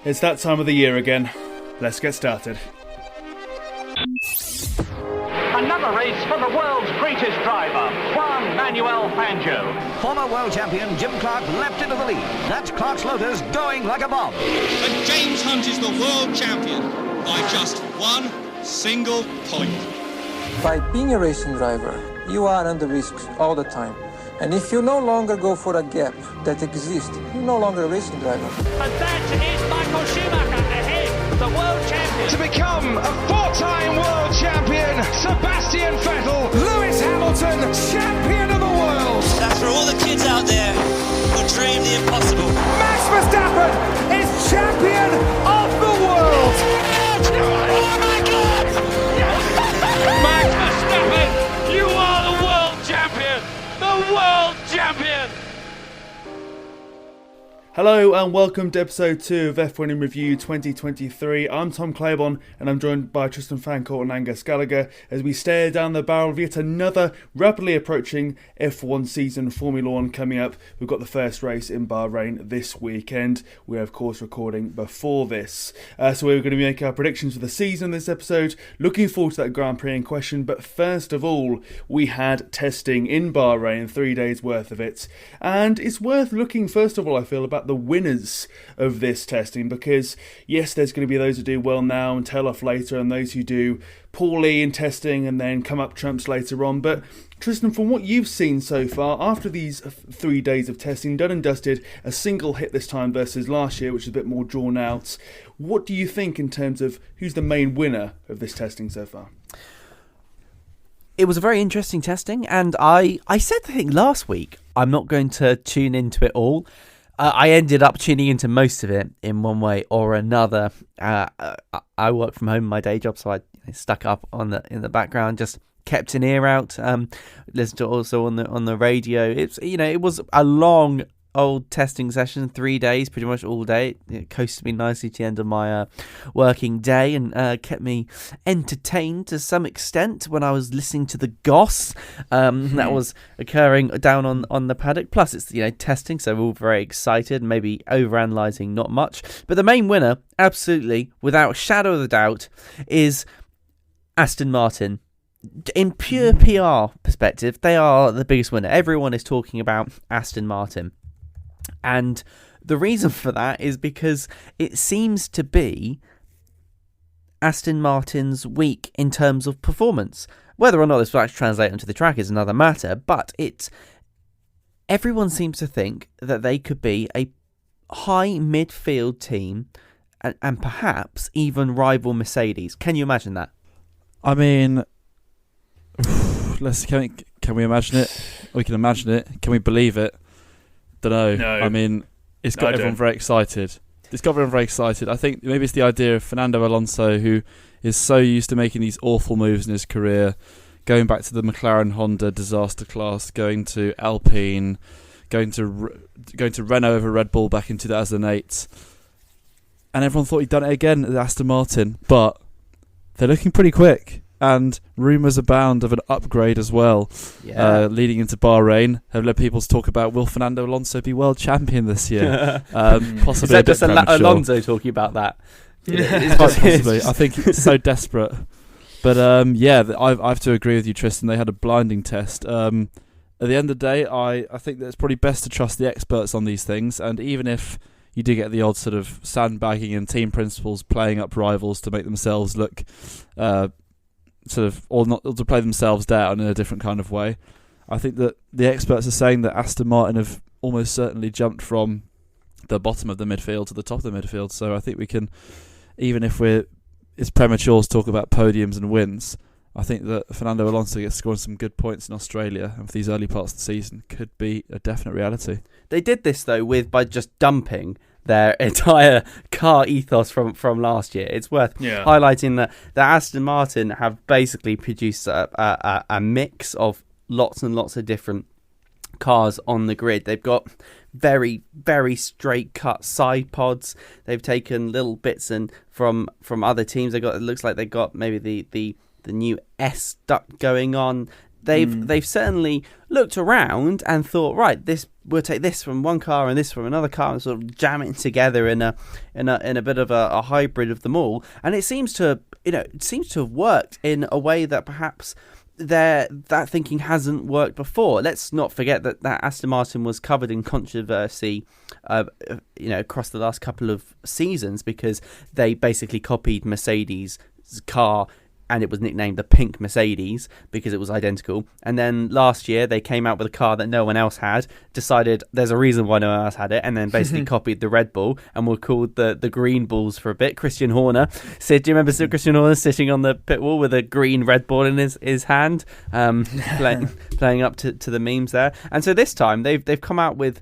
It's that time of the year again. Let's get started. Another race for the world's greatest driver, Juan Manuel Fangio. Former world champion Jim Clark leapt into the lead. That's Clark's Lotus going like a bomb. And James Hunt is the world champion by just one single point. By being a racing driver, you are under risk all the time. And if you no longer go for a gap that exists, you're no longer a racing driver. And that is Michael Schumacher ahead, the world champion. To become a four-time world champion, Sebastian Vettel, Lewis Hamilton, champion of the world. That's for all the kids out there who dream the impossible. Max Verstappen is champion of the world. Oh my God! Max Verstappen, you are the world champion! The world champion! Hello and welcome to episode 2 of F1 in Review 2023. I'm Tom Clabon and I'm joined by Tristan Fancourt and Angus Gallager as we stare down the barrel of yet another rapidly approaching F1 season, Formula 1 coming up. We've got the first race in Bahrain this weekend. We're of course recording before this. So we're going to make our predictions for the season this episode. Looking forward to that Grand Prix in question, but first of all, we had testing in Bahrain, 3 days worth of it. And it's worth looking first of all, I feel, about the winners of this testing, because yes, there's going to be those who do well now and tail off later, and those who do poorly in testing and then come up trumps later on. But Tristan, from what you've seen so far, after these 3 days of testing, done and dusted, a single hit this time versus last year, which is a bit more drawn out, what do you think in terms of who's the main winner of this testing so far? It was a very interesting testing, and I said the thing last week, I'm not going to tune into it all. I ended up tuning into most of it in one way or another. I work from home, my day job, so I stuck up in the background, just kept an ear out. Listened to it also on the radio. It was a long old testing session, 3 days, pretty much all day. It coasted me nicely to the end of my working day and kept me entertained to some extent when I was listening to the goss that was occurring down on the paddock. Plus it's testing, so we're all very excited, maybe overanalyzing not much, but the main winner, absolutely without a shadow of a doubt, is Aston Martin. In pure PR perspective, they are the biggest winner. Everyone is talking about Aston Martin. And the reason for that is because it seems to be Aston Martin's week in terms of performance. Whether or not this will actually translate onto the track is another matter, but everyone seems to think that they could be a high midfield team and perhaps even rival Mercedes. Can you imagine that? I mean, can we imagine it? We can imagine it. Can we believe it? Don't know. No. I mean, it's got everyone very excited. I think maybe it's the idea of Fernando Alonso, who is so used to making these awful moves in his career, going back to the McLaren Honda disaster class, going to Alpine, going to Renault over Red Bull back in 2008, and everyone thought he'd done it again at Aston Martin, but they're looking pretty quick. And rumours abound of an upgrade as well, leading into Bahrain. Have led people to talk about, will Fernando Alonso be world champion this year? Possibly. Is that just Alonso talking about that? Possibly. I think it's so desperate. But I have to agree with you, Tristan. They had a blinding test. At the end of the day, I think that it's probably best to trust the experts on these things. And even if you do get the odd sort of sandbagging and team principals playing up rivals to make themselves look or not, or to play themselves down in a different kind of way, I think that the experts are saying that Aston Martin have almost certainly jumped from the bottom of the midfield to the top of the midfield. So I think we can, even if it's premature to talk about podiums and wins, I think that Fernando Alonso gets scoring some good points in Australia and for these early parts of the season could be a definite reality. They did this though by just dumping their entire car ethos from last year. It's worth highlighting that Aston Martin have basically produced a mix of lots and lots of different cars on the grid. They've got very, very straight cut side pods. They've taken little bits from other teams. It looks like they got maybe the new S duct going on. they've certainly looked around and thought, right, we'll take this from one car and this from another car and sort of jam it together in a bit of a hybrid of them all. And it seems to have worked in a way that perhaps that thinking hasn't worked before. Let's not forget that Aston Martin was covered in controversy, across the last couple of seasons because they basically copied Mercedes' car, and it was nicknamed the Pink Mercedes because it was identical. And then last year they came out with a car that no one else had, decided there's a reason why no one else had it, and then basically copied the Red Bull and were called the Green Bulls for a bit. Christian Horner said, do you remember Christian Horner sitting on the pit wall with a green Red Bull in his hand, playing up to the memes there? And so this time they've come out with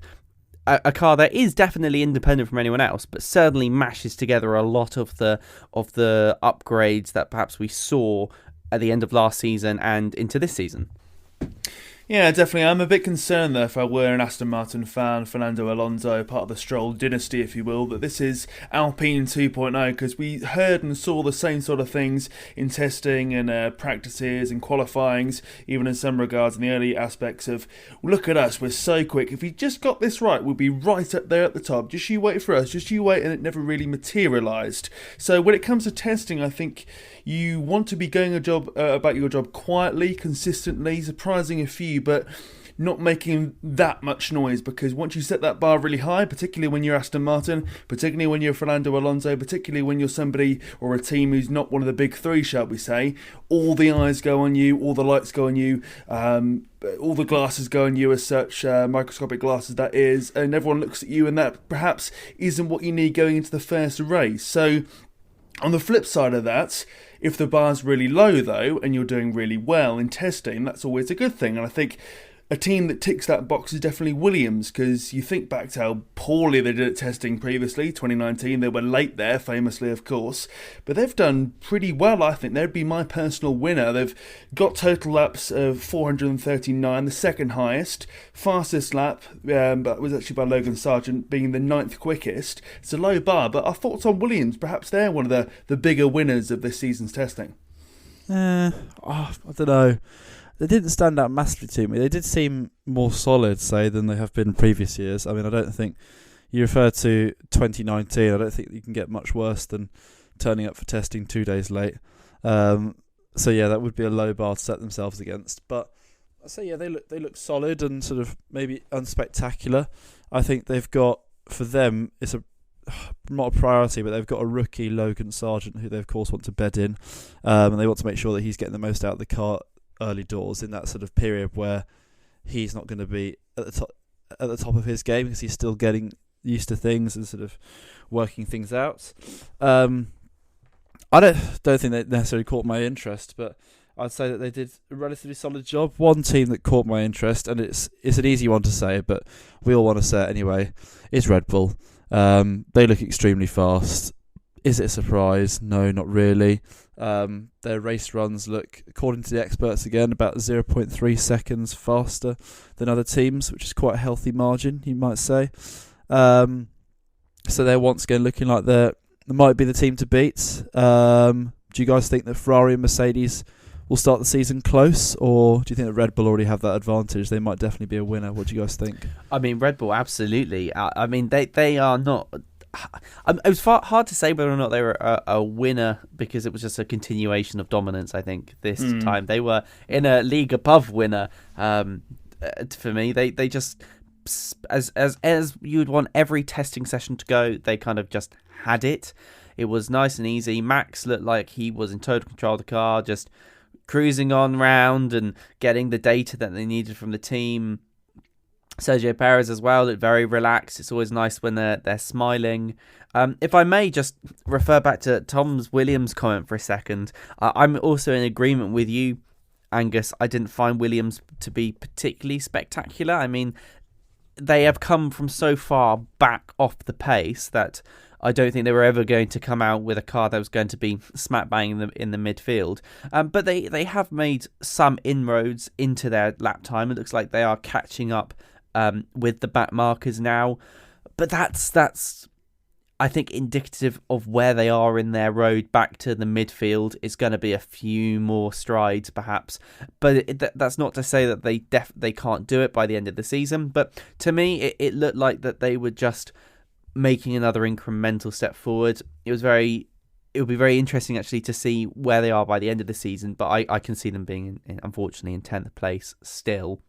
a car that is definitely independent from anyone else, but certainly mashes together a lot of the upgrades that perhaps we saw at the end of last season and into this season. Yeah, definitely. I'm a bit concerned, though, if I were an Aston Martin fan, Fernando Alonso, part of the Stroll dynasty, if you will, that this is Alpine 2.0, because we heard and saw the same sort of things in testing and practices and qualifyings, even in some regards in the early aspects of, look at us, we're so quick. If we just got this right, we'll be right up there at the top. Just you wait for us, just you wait, and it never really materialised. So when it comes to testing, I think you want to be going about your job quietly, consistently, surprising a few, but not making that much noise, because once you set that bar really high, particularly when you're Aston Martin, particularly when you're Fernando Alonso, particularly when you're somebody or a team who's not one of the big three, shall we say, all the eyes go on you, all the lights go on you, all the glasses go on you as such, microscopic glasses that is, and everyone looks at you, and that perhaps isn't what you need going into the first race. So on the flip side of that, if the bar's really low, though, and you're doing really well in testing, that's always a good thing. And I think a team that ticks that box is definitely Williams, because you think back to how poorly they did at testing previously, 2019, they were late there, famously, of course, but they've done pretty well, I think. They'd be my personal winner. They've got total laps of 439, the second highest, fastest lap, but was actually by Logan Sargent, being the 9th quickest. It's a low bar, but our thoughts on Williams, perhaps they're one of the bigger winners of this season's testing. I don't know. They didn't stand out massively to me. They did seem more solid, say, than they have been in previous years. I mean, I don't think you refer to 2019. I don't think you can get much worse than turning up for testing 2 days late. So yeah, that would be a low bar to set themselves against. But I say, yeah, they look solid and sort of maybe unspectacular. I think they've got, for them, it's not a priority, but they've got a rookie, Logan Sargent, who they of course want to bed in, and they want to make sure that he's getting the most out of the car early doors in that sort of period where he's not going to be at the top of his game, because he's still getting used to things and sort of working things out. I don't think they necessarily caught my interest, but I'd say that they did a relatively solid job. One team that caught my interest, and it's an easy one to say, but we all want to say it anyway, is Red Bull. They look extremely fast. Is it a surprise? No, not really. Their race runs look, according to the experts again, about 0.3 seconds faster than other teams, which is quite a healthy margin, you might say. So they're once again looking like they might be the team to beat. Do you guys think that Ferrari and Mercedes will start the season close, or do you think that Red Bull already have that advantage? They might definitely be a winner. What do you guys think? I mean, Red Bull, absolutely. I mean, they are not... It was hard to say whether or not they were a winner, because it was just a continuation of dominance. I think this time they were in a league above winner. For me, they just, as you'd want every testing session to go, they kind of just had it. It was nice and easy. Max looked like he was in total control of the car, just cruising on round and getting the data that they needed from the team. Sergio Perez as well looked very relaxed. It's always nice when they're smiling. If I may just refer back to Tom's Williams comment for a second, I'm also in agreement with you, Angus. I didn't find Williams to be particularly spectacular. I mean, they have come from so far back off the pace that I don't think they were ever going to come out with a car that was going to be smack bang in the midfield. But they have made some inroads into their lap time. It looks like they are catching up with the back markers now, but that's I think indicative of where they are in their road back to the midfield is going to be a few more strides, perhaps. But that's not to say that they can't do it by the end of the season. But to me, it looked like that they were just making another incremental step forward. It would be very interesting actually to see where they are by the end of the season. But I can see them being, unfortunately, in 10th place still.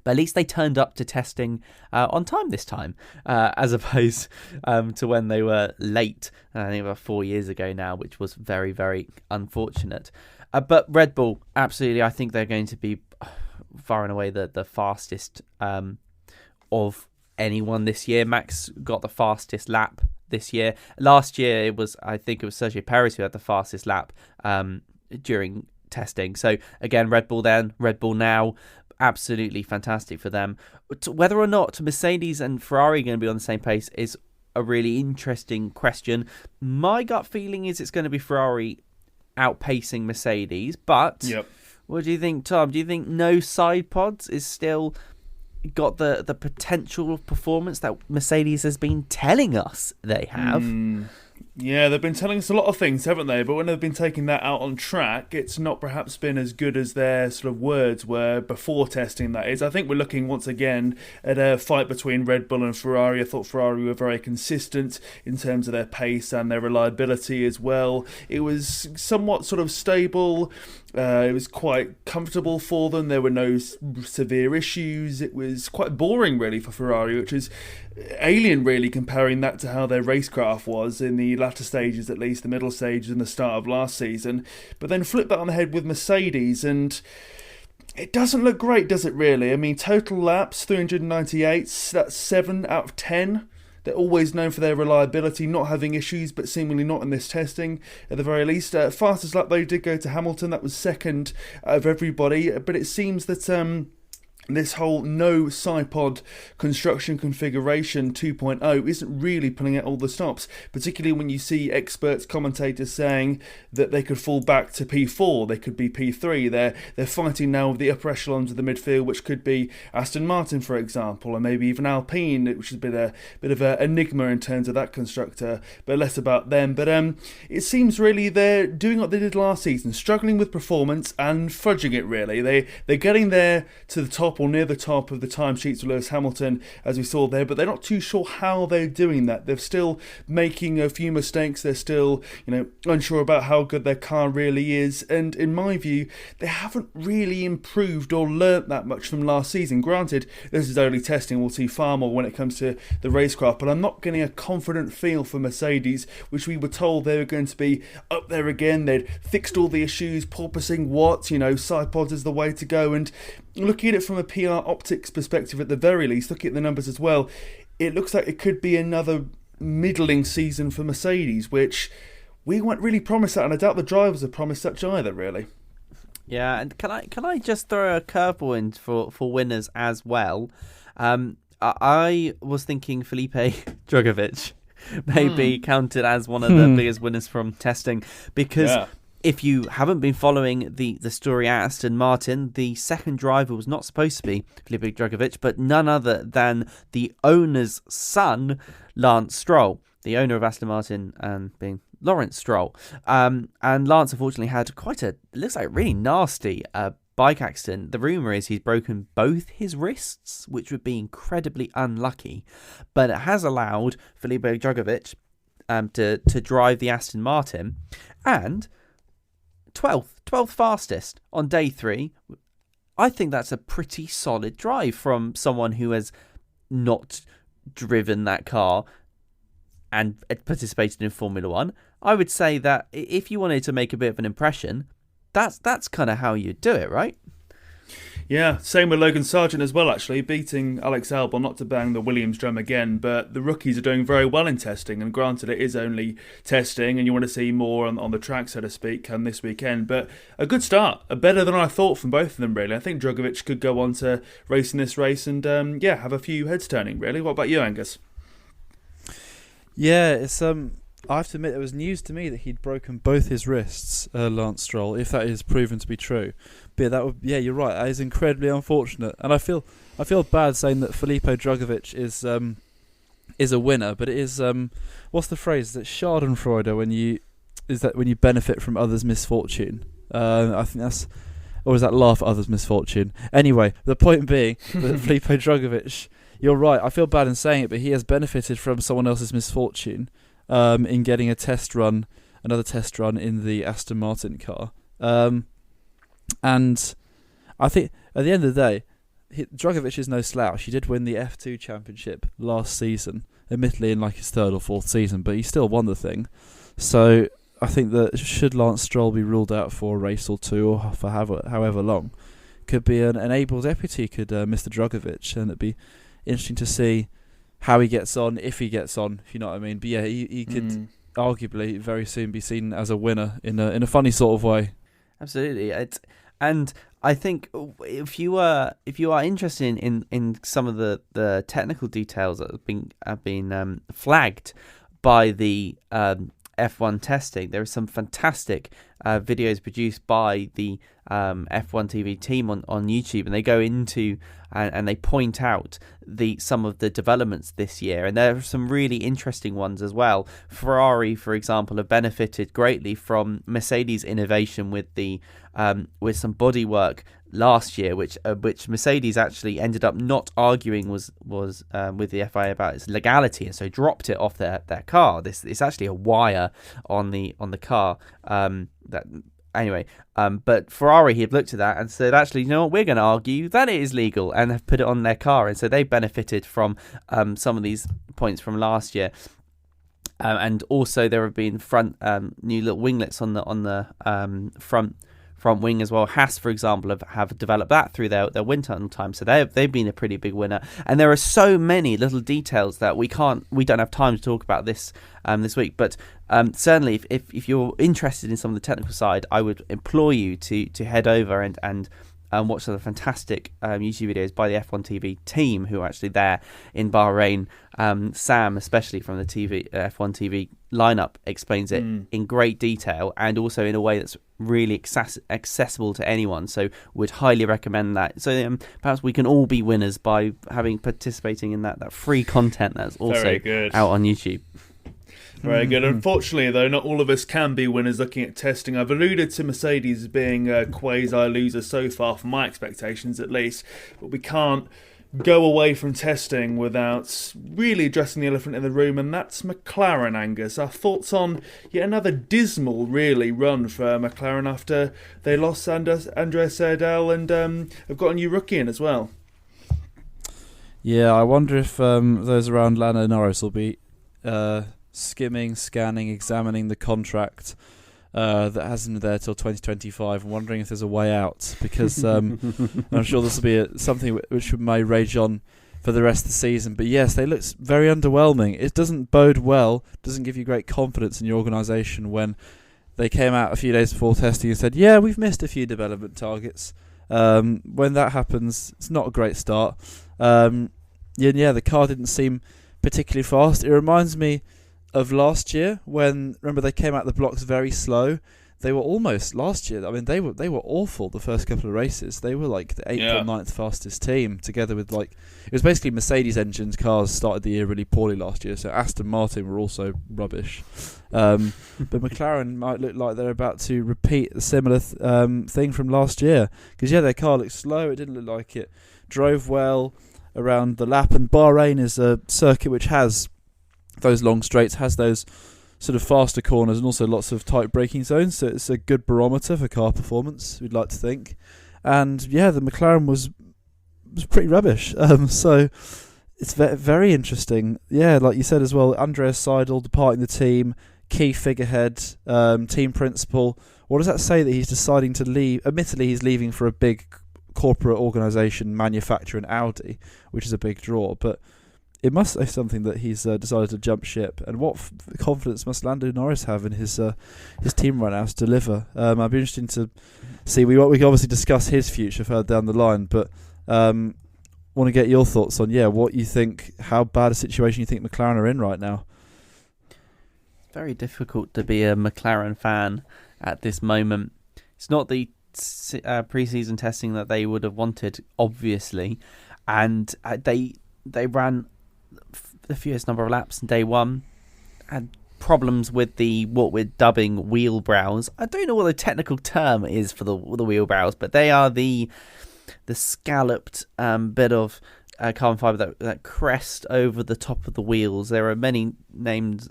But at least they turned up to testing on time this time, as opposed to when they were late, I think about 4 years ago now, which was very, very unfortunate. But Red Bull, absolutely, I think they're going to be far and away the fastest of anyone this year. Max got the fastest lap this year. Last year, I think it was Sergio Perez who had the fastest lap during testing. So again, Red Bull then, Red Bull now. Absolutely fantastic for them. Whether or not Mercedes and Ferrari are going to be on the same pace is a really interesting question. My gut feeling is it's going to be Ferrari outpacing Mercedes, but what do you think, Tom? Do you think no side pods is still got the potential of performance that Mercedes has been telling us they have? Yeah, they've been telling us a lot of things, haven't they? But when they've been taking that out on track, it's not perhaps been as good as their sort of words were before testing, that is. I think we're looking once again at a fight between Red Bull and Ferrari. I thought Ferrari were very consistent in terms of their pace and their reliability as well. It was somewhat sort of stable. It was quite comfortable for them. There were no severe issues. It was quite boring, really, for Ferrari, which is alien, really, comparing that to how their racecraft was in the latter stages, at least the middle stages and the start of last season. But then flip that on the head with Mercedes, and it doesn't look great, does it, really? I mean, total laps, 398, that's 7 out of 10. They're always known for their reliability, not having issues, but seemingly not in this testing, at the very least. Fastest lap, they did go to Hamilton. That was second out of everybody. But it seems that this whole no side-pod construction configuration 2.0 isn't really pulling out all the stops, particularly when you see experts, commentators saying that they could fall back to P4, they could be P3. They're fighting now with the upper echelons of the midfield, which could be Aston Martin, for example, or maybe even Alpine, which has been a bit of an enigma in terms of that constructor, but less about them. But it seems really they're doing what they did last season, struggling with performance and fudging it, really. They're getting there to the top or near the top of the timesheets with Lewis Hamilton, as we saw there, but they're not too sure how they're doing that. They're still making a few mistakes. They're still, unsure about how good their car really is. And in my view, they haven't really improved or learnt that much from last season. Granted, this is only testing. We'll see far more when it comes to the racecraft, but I'm not getting a confident feel for Mercedes, which we were told they were going to be up there again. They'd fixed all the issues, porpoising side pods is the way to go. And looking at it from a PR optics perspective, at the very least, looking at the numbers as well, it looks like it could be another middling season for Mercedes, which we weren't really promised that, and I doubt the drivers have promised such either, really. Yeah, and can I just throw a curveball in for winners as well? I was thinking Felipe Drugovich may be counted as one of the biggest winners from testing, because if you haven't been following the story at Aston Martin, the second driver was not supposed to be Felipe Drugovich, but none other than the owner's son, Lance Stroll, the owner of Aston Martin, being Lawrence Stroll. And Lance unfortunately had it looks like really nasty bike accident. The rumour is he's broken both his wrists, which would be incredibly unlucky, but it has allowed Felipe Drugovich to drive the Aston Martin, and 12th fastest on day 3. I think that's a pretty solid drive from someone who has not driven that car and participated in Formula 1. I would say that if you wanted to make a bit of an impression, that's kind of how you do it, right? Yeah, same with Logan Sargent as well, actually, beating Alex Albon, not to bang the Williams drum again, but the rookies are doing very well in testing, and granted it is only testing and you want to see more on the track, so to speak, come this weekend, but a good start, better than I thought from both of them, really. I think Drugovich could go on to race in this race and, have a few heads turning, really. What about you, Angus? Yeah, it's I have to admit, it was news to me that he'd broken both his wrists, Lance Stroll, if that is proven to be true. But you're right, that is incredibly unfortunate. And I feel bad saying that Felipe Drugovich is a winner, but it is what's the phrase? That Schadenfreude when you benefit from others' misfortune. I think that's, or is that laugh at others' misfortune? Anyway, the point being that Filipe Drugovich, you're right. I feel bad in saying it, but he has benefited from someone else's misfortune in getting another test run in the Aston Martin car. And I think at the end of the day, Drugovich is no slouch. He did win the F2 championship last season, admittedly in like his third or fourth season, but he still won the thing. So I think that should Lance Stroll be ruled out for a race or two, or for however long, could be an able deputy, Mr. Drugovich, and it'd be interesting to see how he gets on, if he gets on, if you know what I mean. But yeah, he could arguably very soon be seen as a winner in a funny sort of way. Absolutely, and I think if you are interested in some of the technical details that have been flagged by the F1 testing, there are some fantastic videos produced by the F1 TV team on YouTube, and they go into and they point out some of the developments this year, and there are some really interesting ones as well. Ferrari, for example, have benefited greatly from Mercedes' innovation with with some bodywork last year, which Mercedes actually ended up not arguing was with the FIA about its legality, and so dropped it off their car. It's actually a wire on the car but Ferrari had looked at that and said, actually, you know what, we're going to argue that it is legal, and have put it on their car, and so they benefited from some of these points from last year. And also there have been new little winglets on the front wing as well. Haas, for example, have developed that through their wind tunnel time, so they've been a pretty big winner. And there are so many little details that we don't have time to talk about this week. But certainly, if you're interested in some of the technical side, I would implore you to head over and watch some of the fantastic YouTube videos by the F1 TV team who are actually there in Bahrain. Sam, especially from the F1 TV lineup, explains it in great detail, and also in a way that's really accessible to anyone. So would highly recommend that. So perhaps we can all be winners by participating in that free content that's also out on YouTube. Very good. Unfortunately, though, not all of us can be winners looking at testing. I've alluded to Mercedes being a quasi-loser so far, from my expectations at least, but we can't go away from testing without really addressing the elephant in the room, and that's McLaren, Angus. Our thoughts on yet another dismal, really, run for McLaren after they lost Andrea Seidel and have got a new rookie in as well. Yeah, I wonder if those around Lando Norris will be skimming, scanning, examining the contract that has him there till 2025, and wondering if there's a way out, because I'm sure this will be something which may rage on for the rest of the season. But yes, they look very underwhelming. It doesn't bode well, doesn't give you great confidence in your organisation when they came out a few days before testing and said, yeah, we've missed a few development targets. When that happens, it's not a great start. The car didn't seem particularly fast. It reminds me of last year when, remember, they came out the blocks very slow. They were almost last year. I mean, they were awful the first couple of races. They were like the 8th or 9th fastest team, together with it was basically Mercedes engines cars started the year really poorly last year. So Aston Martin were also rubbish. But McLaren might look like they're about to repeat a similar thing from last year, because their car looked slow. It didn't look like it drove well around the lap, and Bahrain is a circuit which has those long straights, has those sort of faster corners, and also lots of tight braking zones, so it's a good barometer for car performance, we'd like to think. And the McLaren was pretty rubbish, so it's very interesting. Like you said as well, Andrea Seidel departing the team, key figurehead, team principal. What does that say that he's deciding to leave? Admittedly, he's leaving for a big corporate organisation, manufacturer, and Audi, which is a big draw, but it must say something that he's decided to jump ship. And what confidence must Lando Norris have in his team right now to deliver? I'd be interested to see. We can obviously discuss his future further down the line, but want to get your thoughts on what you think, how bad a situation you think McLaren are in right now. It's very difficult to be a McLaren fan at this moment. It's not the pre-season testing that they would have wanted, obviously, and they ran fewest number of laps in day one. Had problems with what we're dubbing wheel brows. I don't know what the technical term is for the wheel brows, but they are the scalloped bit of carbon fibre that crest over the top of the wheels. There are many names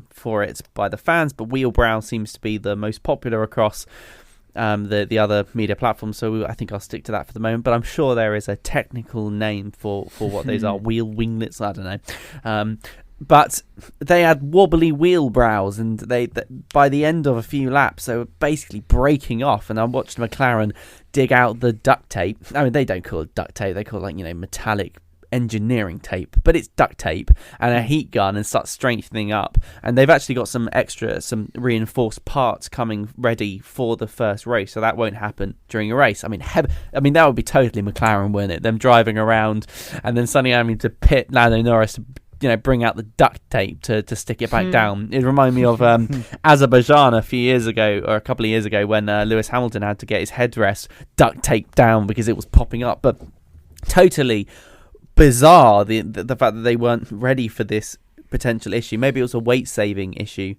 for it by the fans, but wheel brow seems to be the most popular across the other media platforms, so I think I'll stick to that for the moment, but I'm sure there is a technical name for what those are. Wheel winglets, I don't know. But they had wobbly wheel brows, and they by the end of a few laps, they were basically breaking off. And I watched McLaren dig out the duct tape. I mean, they don't call it duct tape; they call it metallic engineering tape, but it's duct tape and a heat gun, and start strengthening up. And they've actually got some reinforced parts coming ready for the first race, so that won't happen during a race. I mean, that would be totally McLaren, wouldn't it? Them driving around and then suddenly having to pit Lando Norris to bring out the duct tape to stick it back down. It reminded me of Azerbaijan a few years ago, or a couple of years ago, when Lewis Hamilton had to get his headrest duct taped down because it was popping up. But totally bizarre the fact that they weren't ready for this potential issue. Maybe it was a weight saving issue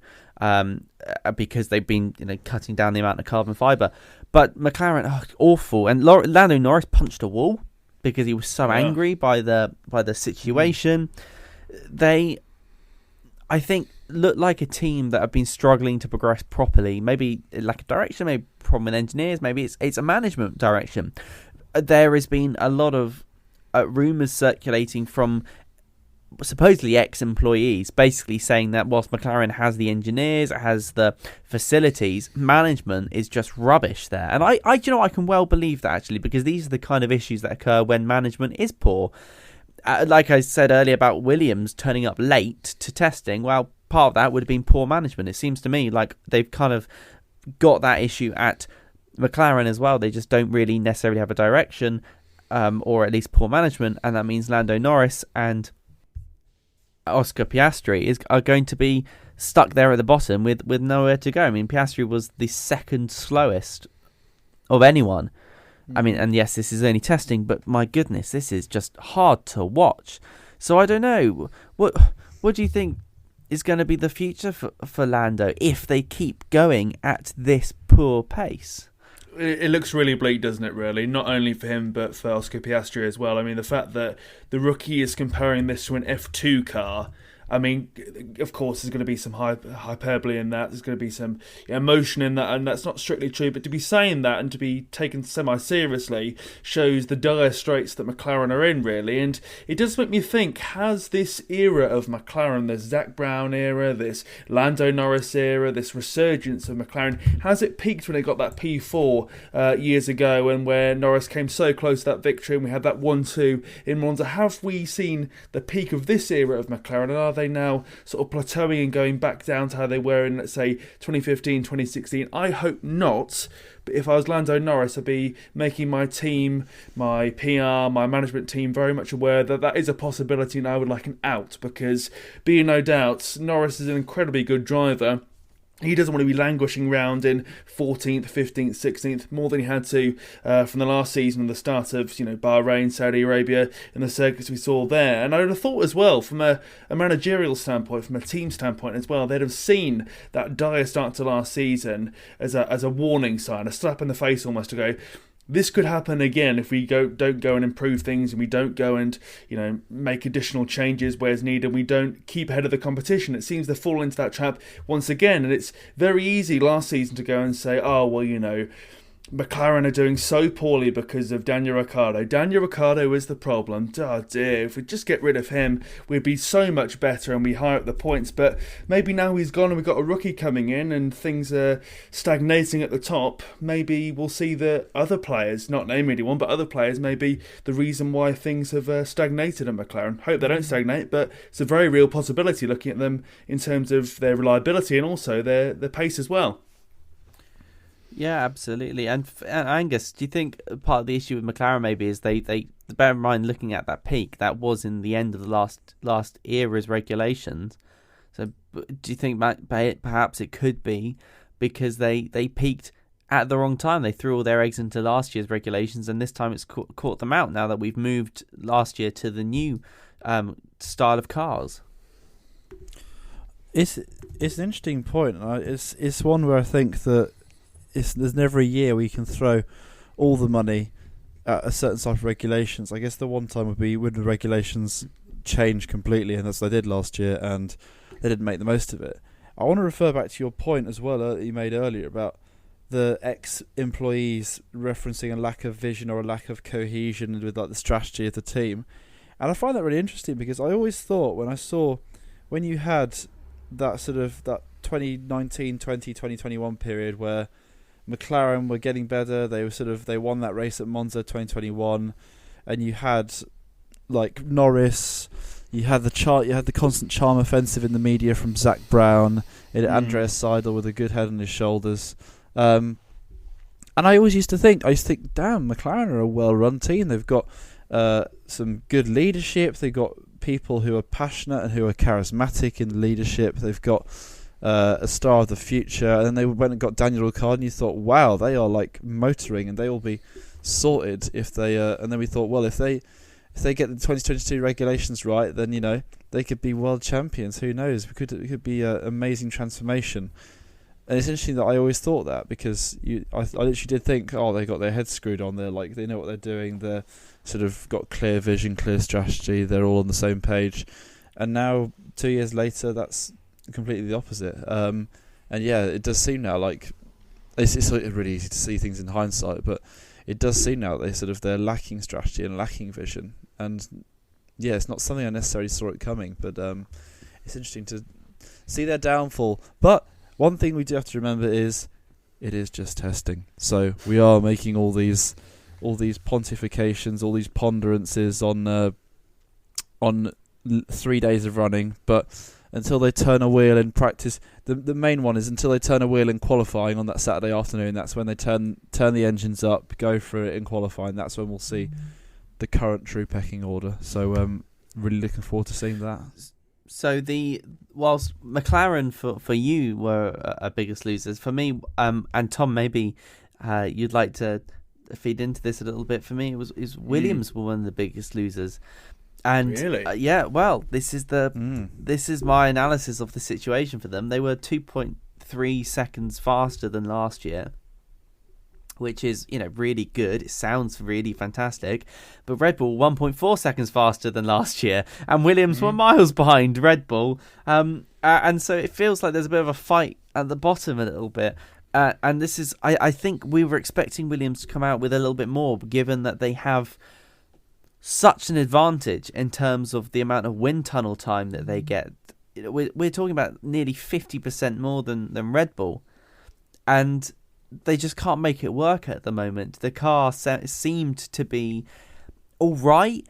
because they've been cutting down the amount of carbon fibre. But McLaren, awful. And Lando Norris punched a wall because he was so angry by the situation. They, I think, look like a team that have been struggling to progress properly. Maybe lack of direction, maybe problem with engineers, maybe it's a management direction. There has been a lot of rumours circulating from supposedly ex-employees, basically saying that whilst McLaren has the engineers, it has the facilities, management is just rubbish there. And I can well believe that, actually, because these are the kind of issues that occur when management is poor. Like I said earlier about Williams turning up late to testing, well, part of that would have been poor management. It seems to me like they've kind of got that issue at McLaren as well. They just don't really necessarily have a direction, or at least poor management, and that means Lando Norris and Oscar Piastri are going to be stuck there at the bottom with nowhere to go. I mean, Piastri was the second slowest of anyone. I mean, and yes, this is only testing, but my goodness, this is just hard to watch. So I don't know. What do you think is going to be the future for Lando if they keep going at this poor pace? It looks really bleak, doesn't it, really? Not only for him, but for Oscar Piastri as well. I mean, the fact that the rookie is comparing this to an F2 car, I mean, of course, there's going to be some hyperbole in that. There's going to be some emotion in that, and that's not strictly true. But to be saying that and to be taken semi-seriously shows the dire straits that McLaren are in, really. And it does make me think, has this era of McLaren, this Zach Brown era, this Lando Norris era, this resurgence of McLaren, has it peaked when they got that P4 years ago, and where Norris came so close to that victory and we had that 1-2 in Monza? Have we seen the peak of this era of McLaren, and are they now sort of plateauing and going back down to how they were in, let's say, 2015, 2016? I hope not. But if I was Lando Norris, I'd be making my team, my PR, my management team very much aware that that is a possibility, and I would like an out, because be in no doubt, Norris is an incredibly good driver. He doesn't want to be languishing around in 14th, 15th, 16th, more than he had to from the last season and the start of Bahrain, Saudi Arabia, and the circus we saw there. And I would have thought as well, from a managerial standpoint, from a team standpoint as well, they'd have seen that dire start to last season as a warning sign, a slap in the face almost, to go, this could happen again if we don't go and improve things, and we don't go and make additional changes where it's needed. We don't keep ahead of the competition. It seems to fall into that trap once again, and it's very easy last season to go and say, oh well, McLaren are doing so poorly because of Daniel Ricciardo. Daniel Ricciardo is the problem. Oh dear, if we just get rid of him, we'd be so much better and we higher up the points. But maybe now he's gone and we've got a rookie coming in and things are stagnating at the top. Maybe we'll see the other players, not naming anyone, but other players may be the reason why things have stagnated at McLaren. Hope they don't stagnate, but it's a very real possibility looking at them in terms of their reliability and also their pace as well. Yeah, absolutely. And Angus, do you think part of the issue with McLaren maybe is they bear in mind, looking at that peak, that was in the end of the last era's regulations. So do you think perhaps it could be because they peaked at the wrong time? They threw all their eggs into last year's regulations, and this time it's caught them out now that we've moved last year to the new style of cars. It's an interesting point. It's one where I think that there's never a year where you can throw all the money at a certain type of regulations. I guess the one time would be when the regulations changed completely, and that's what they did last year, and they didn't make the most of it. I want to refer back to your point as well that you made earlier about the ex-employees referencing a lack of vision or a lack of cohesion with like the strategy of the team. And I find that really interesting because I always thought when you had that sort of that 2019, 2021 period where McLaren were getting better, they won that race at Monza 2021, and you had like Norris, you had the constant charm offensive in the media from Zach Brown, Andreas Seidel with a good head on his shoulders. And I used to think, damn, McLaren are a well-run team. They've got some good leadership. They've got people who are passionate and who are charismatic in leadership. They've got a star of the future. And then they went and got Daniel Ricciardo, and you thought, wow, they are like motoring, and they will be sorted if they. And then we thought, well, if they get the 2022 regulations right, then they could be world champions. Who knows? It could be an amazing transformation. And it's interesting that I always thought that because I literally did think, oh, they got their heads screwed on. They're like, they know what they're doing. They're sort of got clear vision, clear strategy. They're all on the same page. And now, 2 years later, that's completely the opposite. And yeah, it does seem now like it's really easy to see things in hindsight, but it does seem now that they're lacking strategy and lacking vision. And yeah, it's not something I necessarily saw it coming, but it's interesting to see their downfall. But one thing we do have to remember is it is just testing. So we are making all these pontifications, all these ponderances on 3 days of running, but until they turn a wheel in practice, the main one is until they turn a wheel in qualifying on that Saturday afternoon. That's when they turn the engines up, go through it in qualifying. That's when we'll see the current true pecking order. So really looking forward to seeing that. So whilst McLaren for you were our biggest losers, for me, and Tom, maybe you'd like to feed into this a little bit. For me, it was Williams were one of the biggest losers, and really, this is my analysis of the situation for them. They were 2.3 seconds faster than last year, which is, really good. It sounds really fantastic. But Red Bull 1.4 seconds faster than last year, and Williams were miles behind Red Bull. And so it feels like there's a bit of a fight at the bottom a little bit. And this is, I think we were expecting Williams to come out with a little bit more, given that they have such an advantage in terms of the amount of wind tunnel time that they get. We're talking about nearly 50% more than Red Bull. And they just can't make it work at the moment. The car seemed to be all right.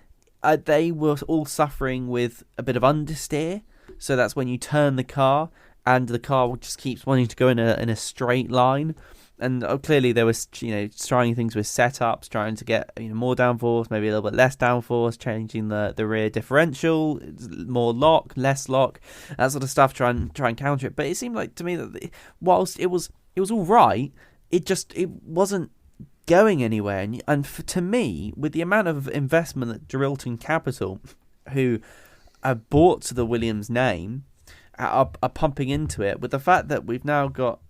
They were all suffering with a bit of understeer. So that's when you turn the car and the car just keeps wanting to go in a straight line. And clearly there was, trying things with setups, trying to get more downforce, maybe a little bit less downforce, changing the rear differential, more lock, less lock, that sort of stuff, try and counter it. But it seemed like to me that whilst it was all right, it wasn't going anywhere. And to me, with the amount of investment that Dorilton Capital, who bought the Williams name, are pumping into it, with the fact that we've now got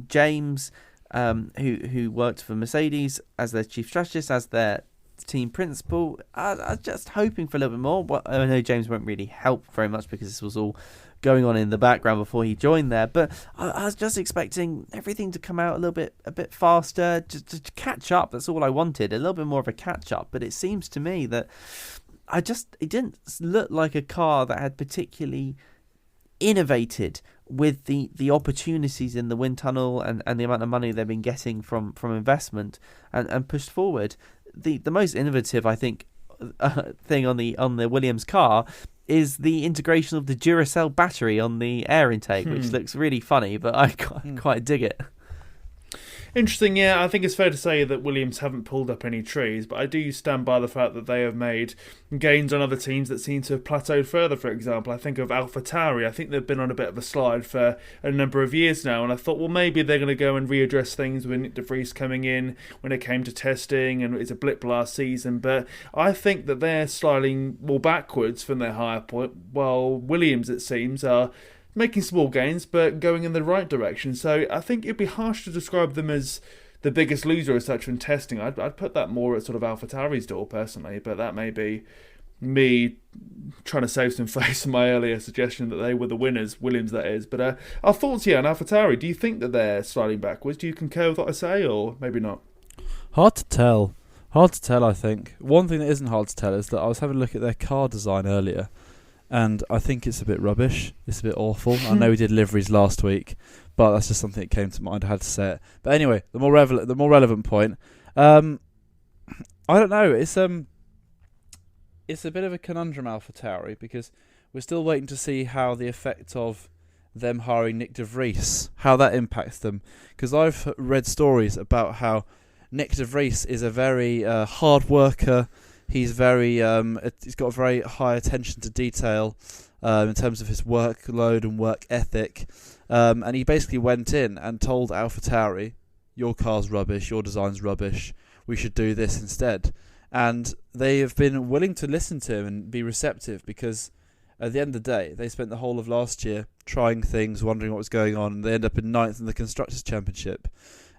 James, who worked for Mercedes as their chief strategist, as their team principal. I was just hoping for a little bit more. Well, I know James won't really help very much because this was all going on in the background before he joined there, but I was just expecting everything to come out a bit faster, just to catch up. That's all I wanted, a little bit more of a catch up. But it seems to me that it didn't look like a car that had particularly innovated with the opportunities in the wind tunnel and the amount of money they've been getting from investment and pushed forward. The most innovative, I think, thing on the Williams car is the integration of the Duracell battery on the air intake, which looks really funny, but I quite dig it. Interesting, yeah. I think it's fair to say that Williams haven't pulled up any trees, but I do stand by the fact that they have made gains on other teams that seem to have plateaued further. For example, I think of AlphaTauri. I think they've been on a bit of a slide for a number of years now, and I thought, well, maybe they're going to go and readdress things with Nick de Vries coming in when it came to testing, and it's a blip last season. But I think that they're sliding more backwards from their higher point, while Williams, it seems, are making small gains, but going in the right direction. So I think it'd be harsh to describe them as the biggest loser as such in testing. I'd put that more at sort of AlphaTauri's door personally, but that may be me trying to save some face on my earlier suggestion that they were the winners, Williams that is. But our thoughts here on AlphaTauri, do you think that they're sliding backwards? Do you concur with what I say, or maybe not? Hard to tell, I think. One thing that isn't hard to tell is that I was having a look at their car design earlier, and I think it's a bit rubbish. It's a bit awful. I know we did liveries last week, but that's just something that came to mind. I had to say it. But anyway, the more relevant point. I don't know. It's a bit of a conundrum, AlphaTauri, because we're still waiting to see how the effect of them hiring Nick de Vries, how that impacts them. Because I've read stories about how Nick de Vries is a very hard worker. He's he's got a very high attention to detail in terms of his workload and work ethic. And he basically went in and told AlphaTauri, your car's rubbish, your design's rubbish, we should do this instead. And they have been willing to listen to him and be receptive, because at the end of the day, they spent the whole of last year trying things, wondering what was going on, and they end up in 9th in the Constructors' Championship.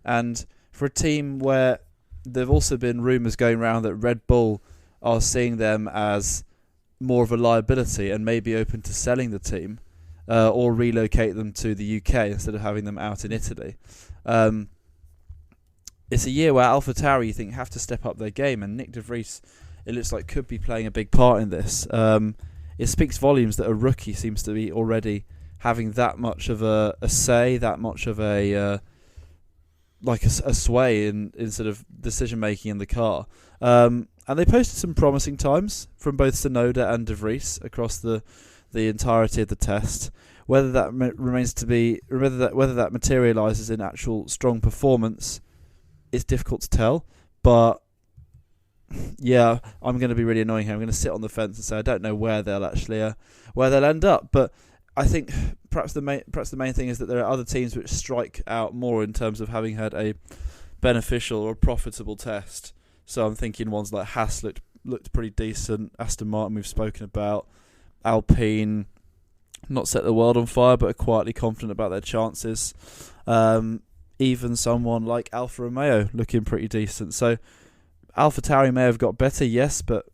And for a team where there have also been rumours going around that Red Bull are seeing them as more of a liability and maybe open to selling the team or relocate them to the UK instead of having them out in Italy. It's a year where AlphaTauri, you think, have to step up their game, and Nick de Vries, it looks like, could be playing a big part in this. It speaks volumes that a rookie seems to be already having that much of a say, that much of a sway in sort of decision making in the car. And they posted some promising times from both Tsunoda and de Vries across the entirety of the test. Whether that remains to be, whether that materialises in actual strong performance, it's difficult to tell. But yeah, I'm going to be really annoying here. I'm going to sit on the fence and say I don't know where they'll actually where they'll end up. But I think perhaps the main thing is that there are other teams which strike out more in terms of having had a beneficial or profitable test. So I'm thinking ones like Haas looked pretty decent. Aston Martin we've spoken about. Alpine, not set the world on fire, but are quietly confident about their chances. Even someone like Alfa Romeo looking pretty decent. So AlphaTauri may have got better, yes, but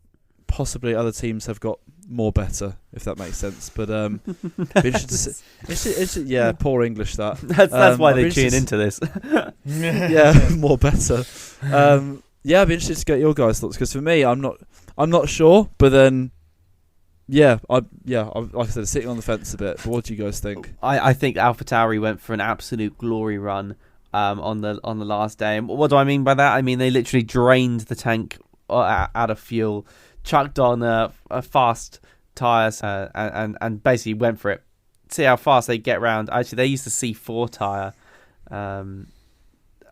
possibly other teams have got more better, if that makes sense. But yeah, poor English that. That's why they tune into this. Yeah, more better. Yeah, I'd be interested to get your guys' thoughts, because for me, I'm not sure. But then, like I said, sitting on the fence a bit. But what do you guys think? I think AlphaTauri went for an absolute glory run on the last day. And what do I mean by that? I mean they literally drained the tank out of fuel, chucked on a fast tyres, and basically went for it. See how fast they get round. Actually, they used the C4 tyre.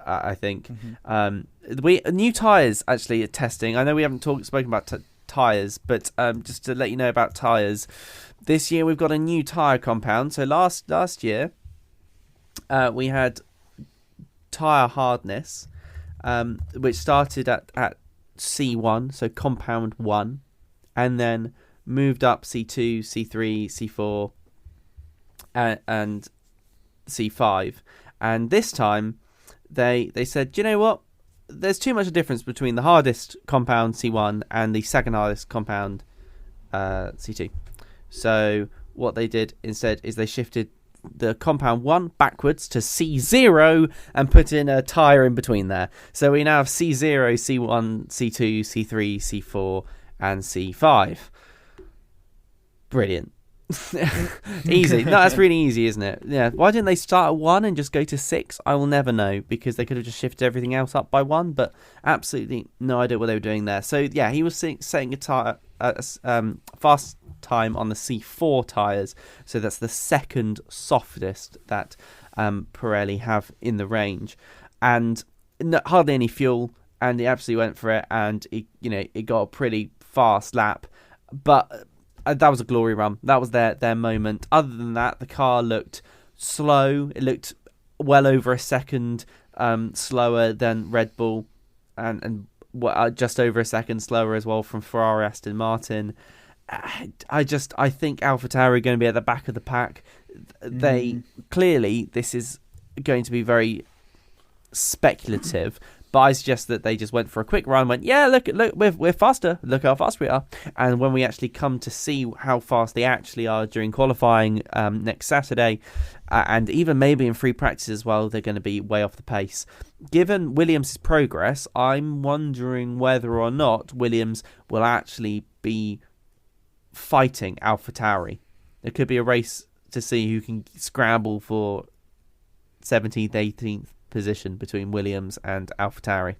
I think new tyres actually at testing. I know we haven't spoken about tyres, but just to let you know about tyres, this year we've got a new tyre compound. So last year we had tyre hardness, which started at C1, so compound 1, and then moved up C2, C3, C4, and C5. And this time they said, do you know what? There's too much a difference between the hardest compound C1 and the second hardest compound C2. So what they did instead is they shifted the compound 1 backwards to C0 and put in a tyre in between there. So we now have C0, C1, C2, C3, C4 and C5. Brilliant. Easy. No, that's really easy, isn't it? Yeah. Why didn't they start at 1 and just go to 6? I will never know, because they could have just shifted everything else up by 1, but absolutely no idea what they were doing there. So yeah, he was setting a fast time on the C4 tyres, so that's the second softest that Pirelli have in the range, and hardly any fuel, and he absolutely went for it, and it got a pretty fast lap, but that was a glory run. That was their moment. Other than that, the car looked slow. It looked well over a second slower than Red Bull, and just over a second slower as well from Ferrari, Aston Martin. I think AlphaTauri are going to be at the back of the pack. They clearly, this is going to be very speculative, but I suggest that they just went for a quick run, went, yeah, look, we're faster, look how fast we are. And when we actually come to see how fast they actually are during qualifying next Saturday, and even maybe in free practice as well, they're going to be way off the pace. Given Williams' progress, I'm wondering whether or not Williams will actually be fighting AlphaTauri. There could be a race to see who can scramble for 17th, 18th position between Williams and AlphaTauri.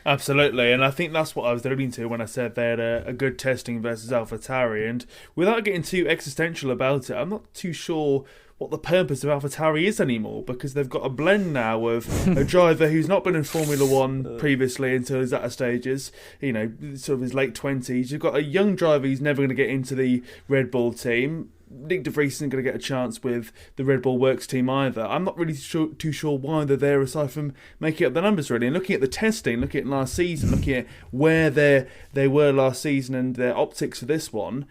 Absolutely, and I think that's what I was alluding to when I said they had a good testing versus AlphaTauri. And without getting too existential about it, I'm not too sure what the purpose of AlphaTauri is anymore, because they've got a blend now of a driver who's not been in Formula One previously until his latter stages, sort of his late 20s. You've got a young driver who's never going to get into the Red Bull team. Nick de Vries isn't going to get a chance with the Red Bull Works team either. I'm not really too sure why they're there, aside from making up the numbers, really. And looking at the testing, looking at last season, looking at where they were last season and their optics for this one,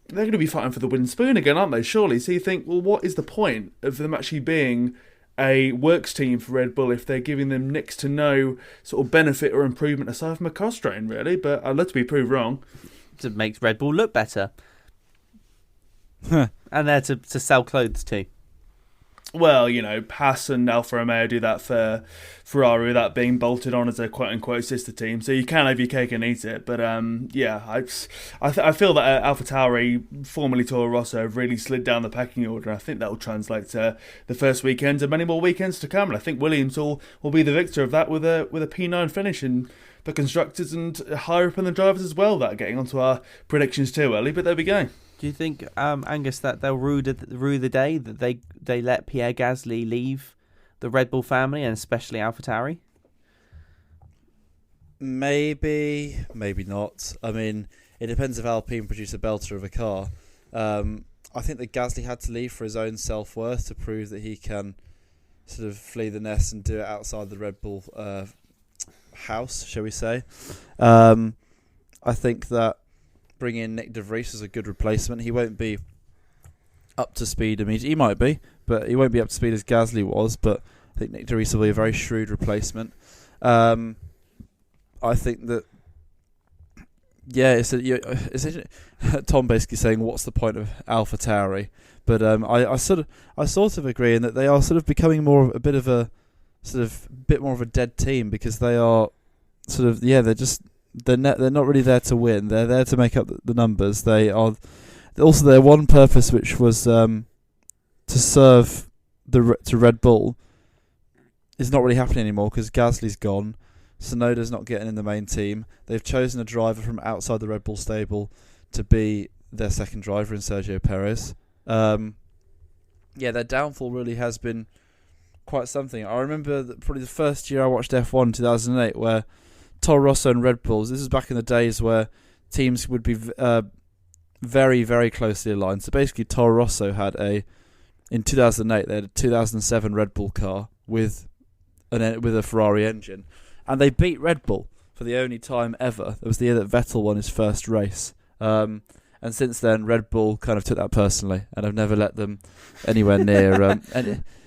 they're going to be fighting for the wooden spoon again, aren't they, surely? So you think, well, what is the point of them actually being a works team for Red Bull if they're giving them next to no sort of benefit or improvement aside from a cost strain, really? But I'd love to be proved wrong. To make Red Bull look better. And they're to sell clothes too. Well, Haas and Alfa Romeo do that for Ferrari without being bolted on as a quote-unquote sister team. So you can have your cake and eat it. But I feel that AlphaTauri, formerly Toro Rosso, have really slid down the pecking order. I think that will translate to the first weekend and many more weekends to come. And I think Williams will be the victor of that with a P9 finish in the constructors and higher up in the drivers as well. That getting onto our predictions too early, but there we go. Do you think, Angus, that they'll rue the day that they let Pierre Gasly leave the Red Bull family, and especially AlphaTauri? Maybe not. I mean, it depends if Alpine produce a belter of a car. I think that Gasly had to leave for his own self-worth to prove that he can sort of flee the nest and do it outside the Red Bull house, shall we say. I think that bring in Nick de Vries as a good replacement. He won't be up to speed immediately. He might be, but he won't be up to speed as Gasly was. But I think Nick de Vries will be a very shrewd replacement. I think that, it's Tom basically saying, what's the point of AlphaTauri? But I sort of agree in that they are sort of becoming more a bit more of a dead team, because they are sort of they're not really there to win. They're there to make up the numbers. They are also their one purpose, which was to serve to Red Bull, is not really happening anymore because Gasly's gone. Tsunoda's not getting in the main team. They've chosen a driver from outside the Red Bull stable to be their second driver in Sergio Perez. Their downfall really has been quite something. I remember probably the first year I watched F1 in 2008, where Toro Rosso and Red Bulls, this was back in the days where teams would be very, very closely aligned. So basically Toro Rosso in 2008, they had a 2007 Red Bull car with a Ferrari engine. And they beat Red Bull for the only time ever. It was the year that Vettel won his first race. And since then, Red Bull kind of took that personally, and I've never let them anywhere near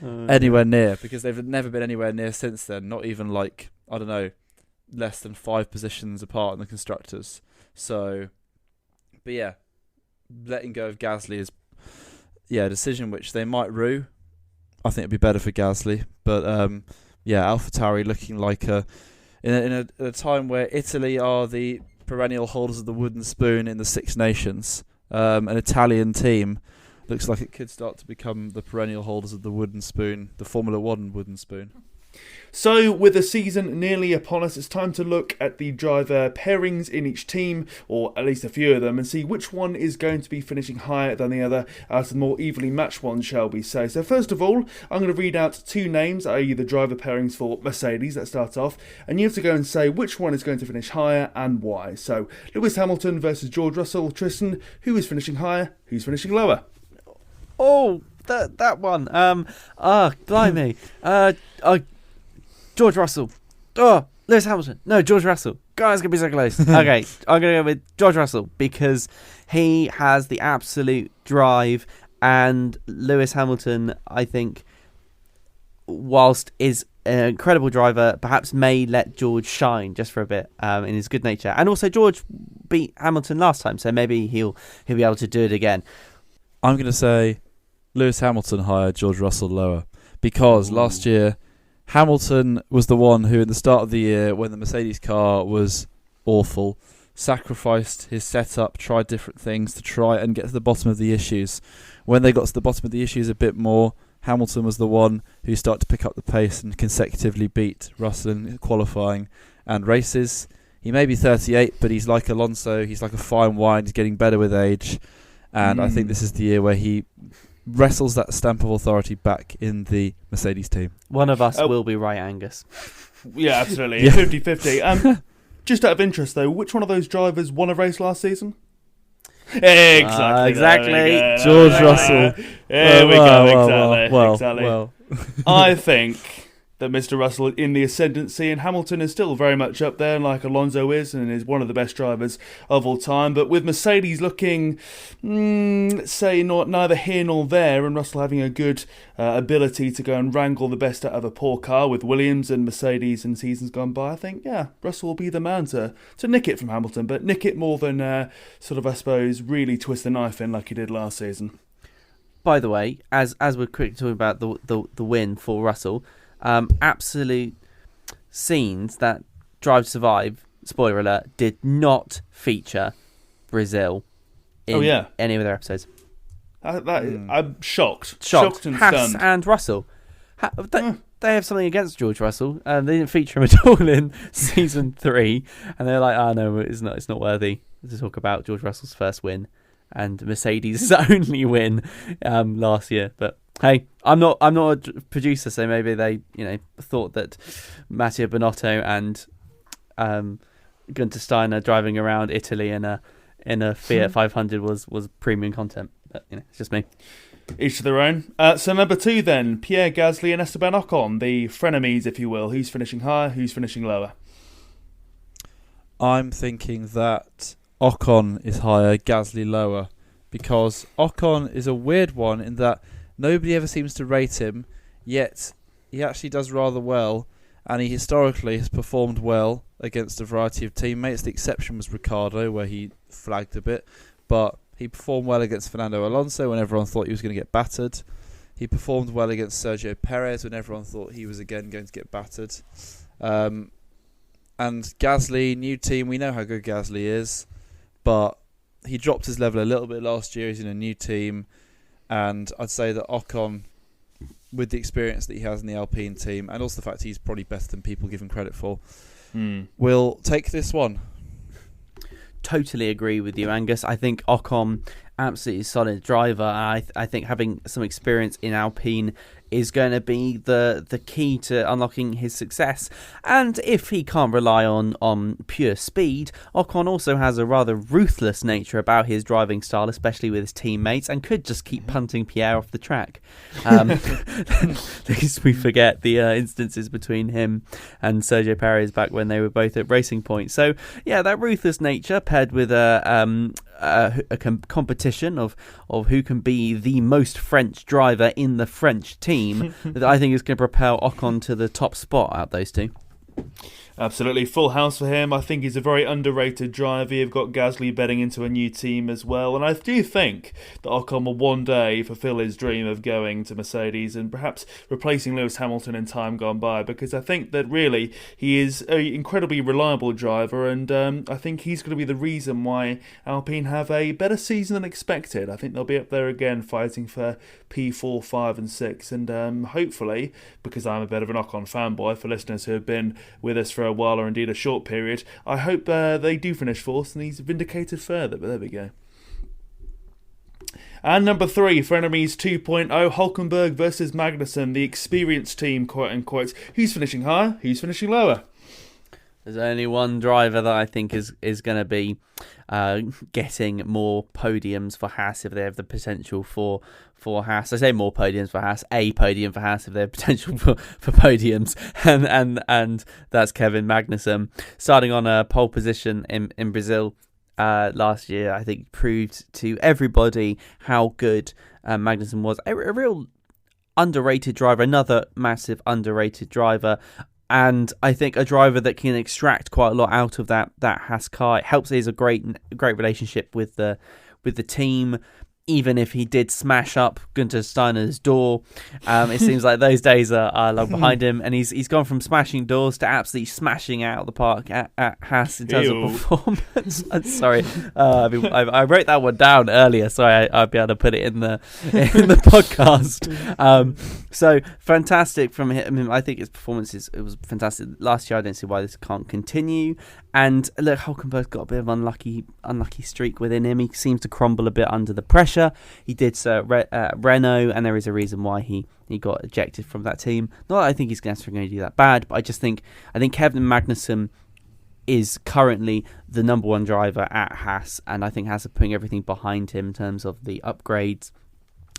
anywhere near, because they've never been anywhere near since then. Not even less than 5 positions apart in the constructors. So, but yeah, letting go of Gasly is a decision which they might rue. I think it'd be better for Gasly, but AlphaTauri looking like in a time where Italy are the perennial holders of the wooden spoon in the Six Nations. An Italian team looks like it could start to become the perennial holders of the wooden spoon, the Formula One wooden spoon. So, with the season nearly upon us, it's time to look at the driver pairings in each team, or at least a few of them, and see which one is going to be finishing higher than the other out of the more evenly matched ones, shall we say. So first of all, I'm going to read out 2 names, i.e. the driver pairings for Mercedes, let's start off, and you have to go and say which one is going to finish higher and why. So, Lewis Hamilton versus George Russell. Tristan, who is finishing higher, who's finishing lower? Oh, that one. Blimey. George Russell. Lewis Hamilton. No, George Russell. God, it's going to be so close. Okay, I'm going to go with George Russell because he has the absolute drive And Lewis Hamilton, I think, whilst is an incredible driver, perhaps may let George shine just for a bit in his good nature. And also George beat Hamilton last time, so maybe he'll be able to do it again. I'm going to say Lewis Hamilton higher, George Russell lower, because last year Hamilton was the one who, at the start of the year, when the Mercedes car was awful, sacrificed his setup, tried different things to try and get to the bottom of the issues. When they got to the bottom of the issues a bit more, Hamilton was the one who started to pick up the pace and consecutively beat Russell in qualifying and races. He may be 38, but he's like Alonso. He's like a fine wine. He's getting better with age. And I think this is the year where he wrestles that stamp of authority back in the Mercedes team. One of us will be right, Angus. Yeah, absolutely. 50-50. Just out of interest, though, which one of those drivers won a race last season? Exactly. George Russell. There we go. Exactly. Well. I think that Mr. Russell in the ascendancy, and Hamilton is still very much up there, like Alonso is, and is one of the best drivers of all time. But with Mercedes looking, say, neither here nor there, and Russell having a good ability to go and wrangle the best out of a poor car with Williams and Mercedes in seasons gone by, I think, Russell will be the man to nick it from Hamilton, but nick it more than I suppose, really twist the knife in like he did last season. By the way, as we're quickly talking about the win for Russell, absolute scenes that Drive to Survive, spoiler alert, did not feature Brazil in any of their episodes. I'm shocked and Haas stunned. and Russell. They have something against George Russell. They didn't feature him at all in season 3, and they're like, no, it's not worthy to talk about George Russell's first win and Mercedes' only win last year. But hey, I'm not a producer, so maybe they thought that Matteo Binotto and Gunther Steiner driving around Italy in a Fiat 500 was premium content. But it's just me. Each to their own. So number 2 then, Pierre Gasly and Esteban Ocon, the frenemies, if you will. Who's finishing higher? Who's finishing lower? I'm thinking that Ocon is higher, Gasly lower, because Ocon is a weird one in that nobody ever seems to rate him, yet he actually does rather well, and he historically has performed well against a variety of teammates. The exception was Ricciardo, where he flagged a bit, but he performed well against Fernando Alonso when everyone thought he was going to get battered. He performed well against Sergio Perez when everyone thought he was again going to get battered. And Gasly, new team, we know how good Gasly is, but he dropped his level a little bit last year. He's in a new team, and I'd say that Ocon, with the experience that he has in the Alpine team, and also the fact he's probably better than people give him credit for, will take this one. Totally agree with you, Angus. I think Ocon, absolutely solid driver. I think having some experience in Alpine is going to be the key to unlocking his success. And if he can't rely on pure speed, Ocon also has a rather ruthless nature about his driving style, especially with his teammates, and could just keep punting Pierre off the track. Lest we forget the instances between him and Sergio Perez back when they were both at Racing Point. So yeah, that ruthless nature paired with a competition of who can be the most French driver in the French team that I think is going to propel Ocon to the top spot out of those two. Absolutely, full house for him. I think he's a very underrated driver. You've got Gasly bedding into a new team as well, and I do think that Ocon will one day fulfill his dream of going to Mercedes and perhaps replacing Lewis Hamilton in time gone by, because I think that really he is an incredibly reliable driver, and I think he's going to be the reason why Alpine have a better season than expected. I think they'll be up there again fighting for P4, 5 and 6, and hopefully, because I'm a bit of an Ocon fanboy for listeners who have been with us for a while or indeed a short period, I hope they do finish fourth and he's vindicated further, but there we go. And number 3, Frenemies 2.0, Hülkenberg versus Magnussen, the experienced team, quote unquote. Who's finishing higher? Who's finishing lower? There's only one driver that I think is going to be getting more podiums for Haas if they have the potential for Haas. I say more podiums for Haas, a podium for Haas if they have potential for podiums, and that's Kevin Magnussen starting on a pole position in Brazil. last year, I think proved to everybody how good Magnussen was. A real underrated driver, another massive underrated driver. And I think a driver that can extract quite a lot out of that Haas car. It helps. He has a great relationship with the team. Even if he did smash up Günther Steiner's door, it seems like those days are long behind him. And he's gone from smashing doors to absolutely smashing out the park at Haas in terms of performance. I'm sorry, I wrote that one down earlier, so I'll be able to put it in the podcast. So fantastic from him. I think his performance it was fantastic last year. I don't see why this can't continue. And look, Hulkenberg's got a bit of unlucky streak within him. He seems to crumble a bit under the pressure. He did Renault, and there is a reason why he got ejected from that team. Not that I think he's going to do that bad, but I think Kevin Magnussen is currently the number one driver at Haas, and I think Haas are putting everything behind him in terms of the upgrades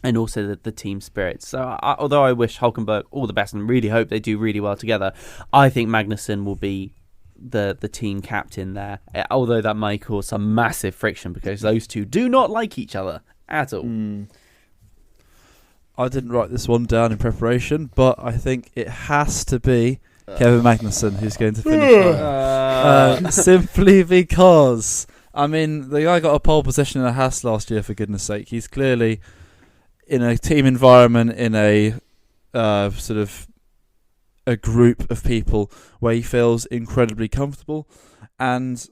and also the team spirit. So although I wish Hulkenberg all the best and really hope they do really well together, I think Magnussen will be the team captain there, although that might cause some massive friction because those two do not like each other at all. I didn't write this one down in preparation, but I think it has to be Kevin Magnussen who's going to finish simply because I mean the guy got a pole position in a Haas last year, for goodness sake. He's clearly in a team environment, in a sort of a group of people where he feels incredibly comfortable, and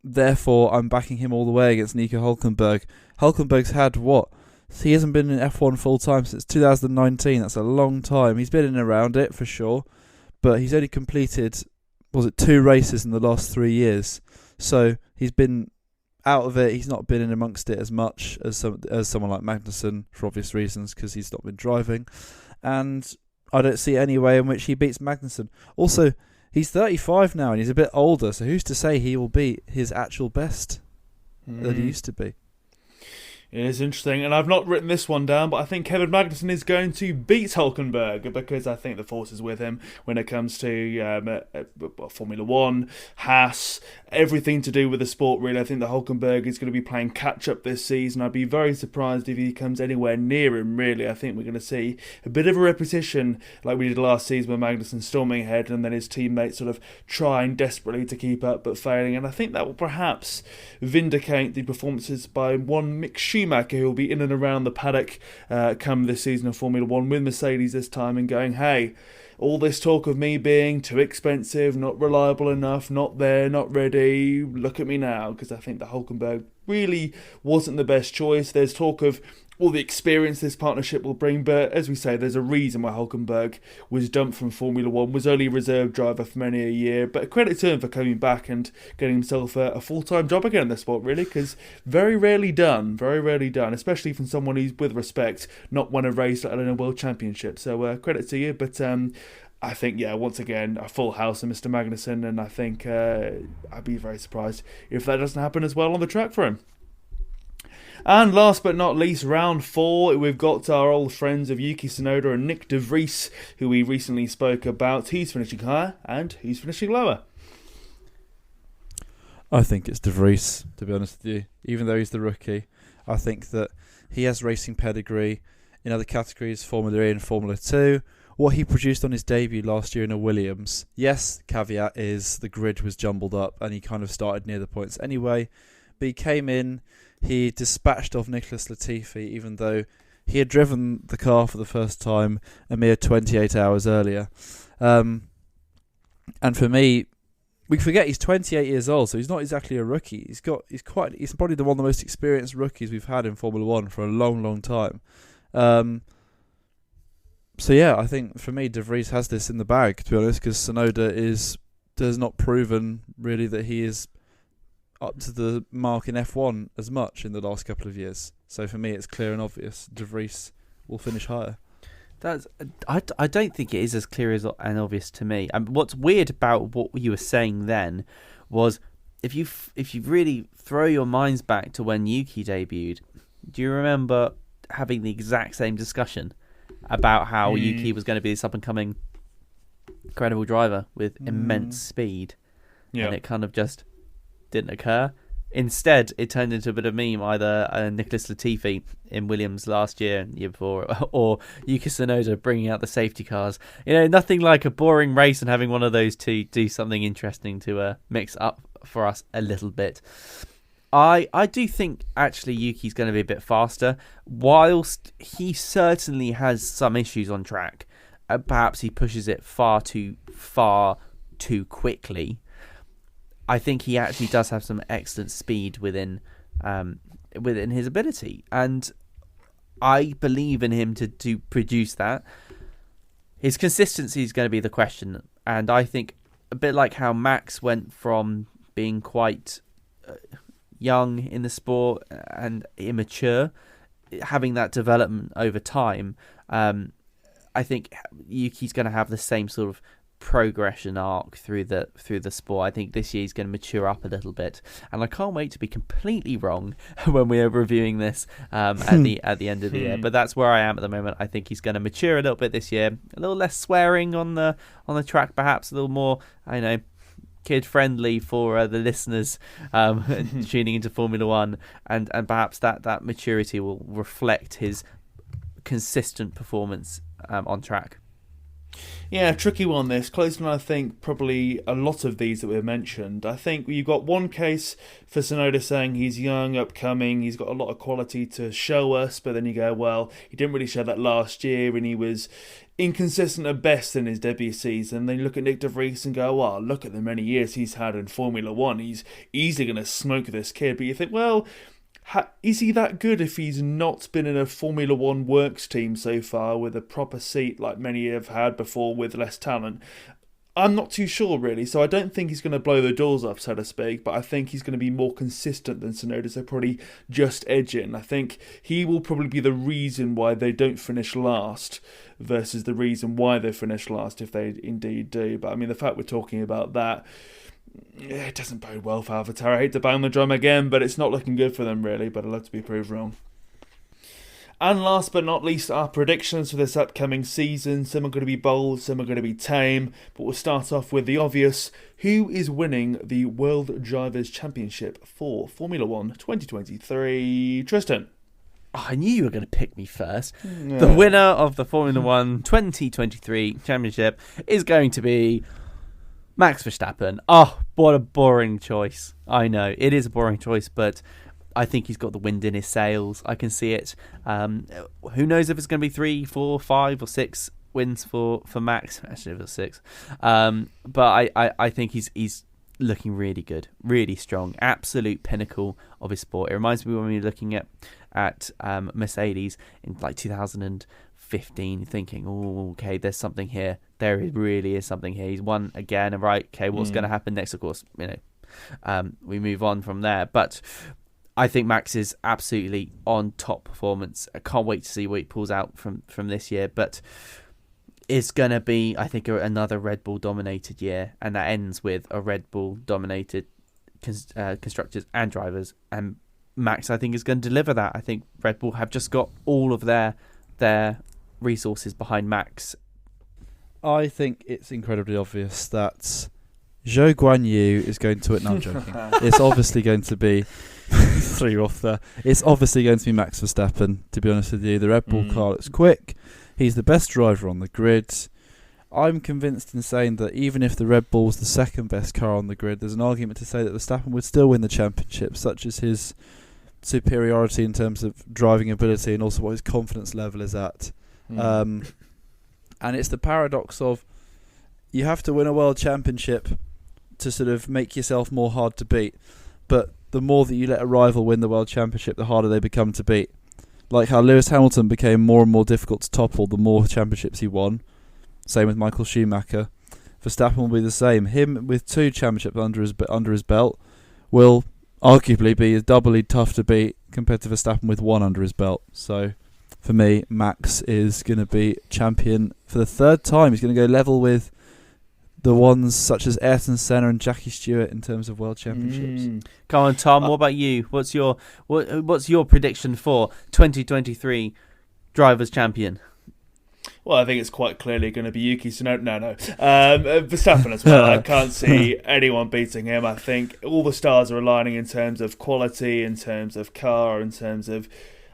therefore I'm backing him all the way against Nico Hulkenberg. Hulkenberg's had he hasn't been in F1 full time since 2019. That's a long time. He's been in and around it for sure, but he's only completed 2 races in the last 3 years. So he's been out of it. He's not been in amongst it as much as someone like Magnussen for obvious reasons because he's not been driving, and I don't see any way in which he beats Magnussen. Also, he's 35 now and he's a bit older, so who's to say he will beat his actual best that he used to be? It is interesting, and I've not written this one down, but I think Kevin Magnussen is going to beat Hulkenberg because I think the force is with him when it comes to Formula 1, Haas, everything to do with the sport, really. I think that Hulkenberg is going to be playing catch-up this season. I'd be very surprised if he comes anywhere near him, really. I think we're going to see a bit of a repetition like we did last season with Magnussen storming ahead and then his teammates sort of trying desperately to keep up but failing, and I think that will perhaps vindicate the performances by one Mick Schumacher, who will be in and around the paddock come this season of Formula 1 with Mercedes this time and going, hey, all this talk of me being too expensive, not reliable enough, not there, not ready, look at me now, because I think that Hulkenberg really wasn't the best choice. There's talk of all the experience this partnership will bring, but as we say, there's a reason why Hulkenberg was dumped from Formula 1, was only a reserve driver for many a year, but credit to him for coming back and getting himself a full-time job again in the sport, really, because very rarely done, especially from someone who's, with respect, not won a race, let alone a world championship. So credit to you, but I think, once again, a full house of Mr. Magnussen, and I think I'd be very surprised if that doesn't happen as well on the track for him. And last but not least, round 4, we've got our old friends of Yuki Tsunoda and Nick de Vries, who we recently spoke about. Who's finishing higher and who's finishing lower? I think it's de Vries, to be honest with you. Even though he's the rookie, I think that he has racing pedigree in other categories, Formula E and Formula 2. What he produced on his debut last year in a Williams, yes, caveat is the grid was jumbled up and he kind of started near the points anyway, but he came in, he dispatched off Nicholas Latifi, even though he had driven the car for the first time a mere 28 hours earlier. And for me, we forget he's 28 years old, so he's not exactly a rookie. He's probably one of the most experienced rookies we've had in Formula 1 for a long, long time. So yeah, I think for me, de Vries has this in the bag, to be honest, because Tsunoda has not proven really that he is up to the mark in F1 as much in the last couple of years. So for me, it's clear and obvious. De Vries will finish higher. I don't think it is as clear and obvious to me. And what's weird about what you were saying then was if you really throw your minds back to when Yuki debuted, do you remember having the exact same discussion about how Yuki was going to be this up-and-coming incredible driver with immense speed? And it kind of just didn't occur. Instead, it turned into a bit of a meme, either Nicholas Latifi in Williams last year and the year before, or Yuki Tsunoda bringing out the safety cars. Nothing like a boring race and having one of those two do something interesting to mix up for us a little bit. I do think, actually, Yuki's going to be a bit faster, whilst he certainly has some issues on track. Perhaps he pushes it far too quickly. I think he actually does have some excellent speed within his ability, and I believe in him to produce that. His consistency is going to be the question, and I think a bit like how Max went from being quite young in the sport and immature, having that development over time. I think Yuki's going to have the same sort of progression arc through the sport. I think this year he's going to mature up a little bit, and I can't wait to be completely wrong when we are reviewing this at the end of the year. But that's where I am at the moment. I think he's going to mature a little bit this year, a little less swearing on the track, perhaps a little more, kid friendly for the listeners tuning into Formula One, and perhaps that maturity will reflect his consistent performance on track. Yeah, tricky one this. Closer than I think probably a lot of these that we've mentioned. I think you've got one case for Tsunoda saying he's young, upcoming, he's got a lot of quality to show us, but then you go, well, he didn't really show that last year and he was inconsistent at best in his debut season. Then you look at Nick de Vries and go, well, look at the many years he's had in Formula One. He's easily going to smoke this kid. But you think, well, is he that good if he's not been in a Formula One works team so far with a proper seat like many have had before with less talent? I'm not too sure, really. So I don't think he's going to blow the doors off, so to speak, but I think he's going to be more consistent than Tsunoda, so probably just edging. I think he will probably be the reason why they don't finish last versus the reason why they finish last, if they indeed do. But I mean, the fact we're talking about that, it doesn't bode well for AlphaTauri. I hate to bang the drum again, but it's not looking good for them, really, but I'd love to be proved wrong. And last but not least, our predictions for this upcoming season. Some are going to be bold, some are going to be tame, but we'll start off with the obvious. Who is winning the World Drivers' Championship for Formula One 2023? Tristan. Oh, I knew you were going to pick me first. Yeah. The winner of the Formula One 2023 Championship is going to be Max Verstappen. Oh, what a boring choice. I know, it is a boring choice, but I think he's got the wind in his sails. I can see it. Who knows if it's going to be 3, 4, 5 or 6 wins for Max. Actually, it was 6. But I think he's looking really good, really strong, absolute pinnacle of his sport. It reminds me when we were looking at Mercedes in like 2015, thinking, oh, okay, there's something here. There really is something here. He's won again, and right, okay, what's going to happen next? Of course, we move on from there. But I think Max is absolutely on top performance. I can't wait to see what he pulls out from this year. But it's going to be, I think, another Red Bull dominated year, and that ends with a Red Bull dominated constructors and drivers. And Max, I think, is going to deliver that. I think Red Bull have just got all of their resources behind Max. I think it's incredibly obvious that Zhou Guanyu is going to... No, I'm joking. It's obviously going to be... threw you off there. It's obviously going to be Max Verstappen, to be honest with you. The Red Bull car looks quick. He's the best driver on the grid. I'm convinced in saying that even if the Red Bull's the second best car on the grid, there's an argument to say that Verstappen would still win the championship, such as his superiority in terms of driving ability and also what his confidence level is at. And it's the paradox of you have to win a world championship to sort of make yourself more hard to beat, but the more that you let a rival win the world championship, the harder they become to beat. Like how Lewis Hamilton became more and more difficult to topple the more championships he won. Same with Michael Schumacher. Verstappen will be the same. Him with 2 championships under his belt will arguably be doubly tough to beat compared to Verstappen with 1 under his belt. So for me, Max is going to be champion for the 3rd time. He's going to go level with the ones such as Ayrton Senna and Jackie Stewart in terms of world championships. Come on, Tom. What about you? What's your prediction for 2023 Drivers' Champion? Well, I think it's quite clearly going to be Yuki Tsunoda. No. Verstappen as well. I can't see anyone beating him. I think all the stars are aligning in terms of quality, in terms of car, in terms of,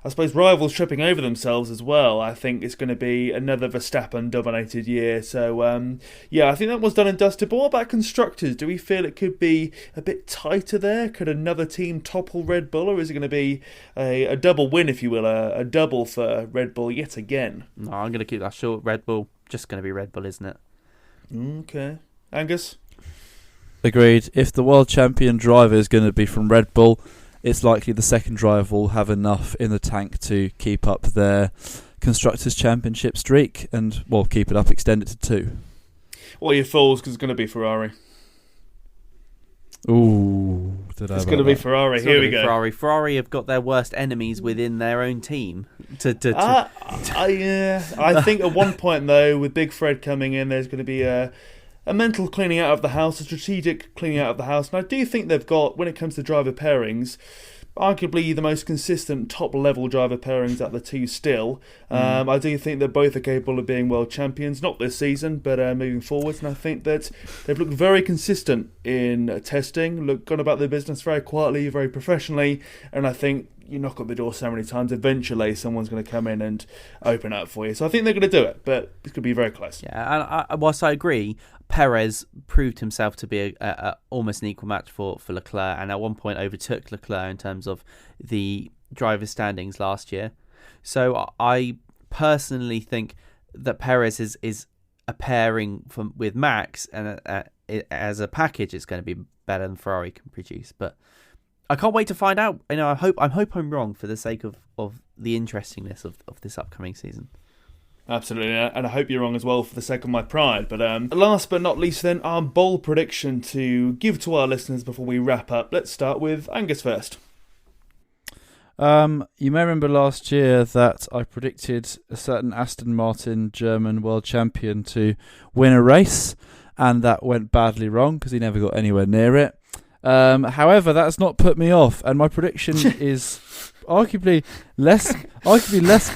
I suppose, rivals tripping over themselves as well. I think it's going to be another Verstappen-dominated year. So, I think that was done and dusted. But what about constructors? Do we feel it could be a bit tighter there? Could another team topple Red Bull? Or is it going to be a double win, if you will, a double for Red Bull yet again? No, I'm going to keep that short. Red Bull, just going to be Red Bull, isn't it? Okay. Angus? Agreed. If the world champion driver is going to be from Red Bull, it's likely the second driver will have enough in the tank to keep up their Constructors' Championship streak and, well, keep it up, extend it to 2. Well, you fools, because it's going to be Ferrari. Ooh. It's going to be Ferrari. Here we go. Ferrari have got their worst enemies within their own team. I think at one point, though, with Big Fred coming in, there's going to be a mental cleaning out of the house, a strategic cleaning out of the house. And I do think they've got, when it comes to driver pairings, arguably the most consistent top-level driver pairings at the two still. I do think that both are capable of being world champions, not this season, but moving forwards. And I think that they've looked very consistent in testing, gone about their business very quietly, very professionally. And I think you knock on the door so many times, eventually someone's going to come in and open up for you. So I think they're going to do it, but it's going to be very close. Yeah, and whilst I agree, Perez proved himself to be a almost an equal match for Leclerc, and at one point overtook Leclerc in terms of the driver standings last year. So I personally think that Perez is a pairing with Max, and as a package, it's going to be better than Ferrari can produce. But I can't wait to find out. I hope I'm wrong for the sake of the interestingness of this upcoming season. Absolutely, and I hope you're wrong as well for the sake of my pride. But last but not least then, our bold prediction to give to our listeners before we wrap up. Let's start with Angus first. You may remember last year that I predicted a certain Aston Martin German world champion to win a race, and that went badly wrong because he never got anywhere near it. However, that's not put me off, and my prediction is arguably less